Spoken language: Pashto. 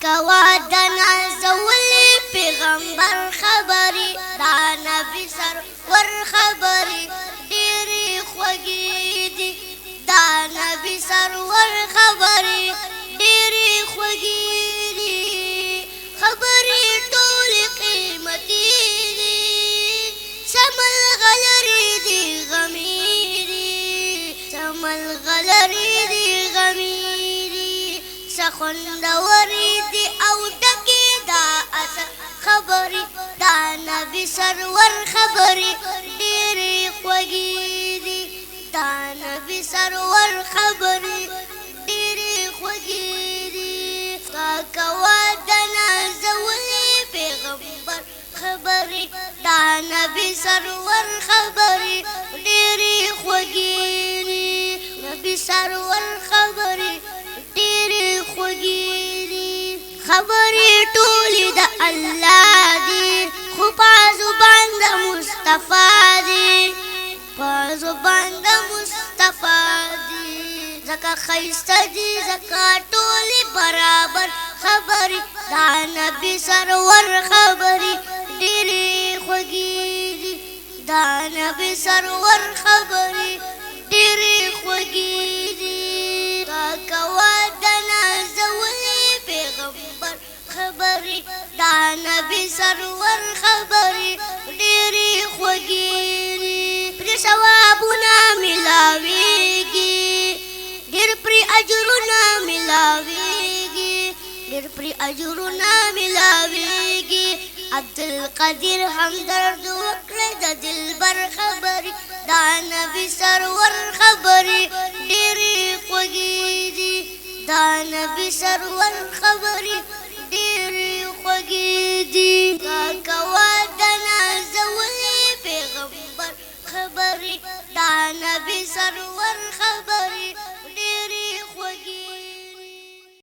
کوا د نازولي پیغمبر خبرې دا نبی سرور خبرې ډېرې خوږې دي دا نبی سرور خبرې ډېرې خوږې دي خبرې ټولې قیمتي دي سملغلرې دي غمې دي سملغلرې دي غمې دي سخوندورې دي او ډکې دا اصل خبرې دا نبی سرور خبرې ډېرې خوږې دي دا نبی سرور خبرې ډېرې خوږې دي کوا د نازولي پیغمبر خبرې دا نبی سرور خبرې ډېرې خوږې دي نبی سرور خبرې ډېرې خوږې دي خبرې ټولې د الله دي خو په زبان د مصطفی دي په زبان د مصطفی دي ځکه ښایسته دي ځکه ټولې برابر خبرې دا نبی سرور خبرې ډېرې خوږې دي دا نبی سرور خبرې ډېرې خوږې دي کوا د نازولي پیغمبر خبرې دا نبی سرور خبرې ډېرې خوږې دي پرې ثوابونه ملاویږي ډېر پرې اجرونه ملاویږي ډېر پرې اجرونه ملاویږي عبدالقدیر همدرد وکړه د دلبر خبرې دا نبی سرور خبرې ډېرې خوږې دي دا نبی سرور خبرې ډېرې خوږې دي کوا د نازولي پیغمبر خبرې دا نبی سرور خبرې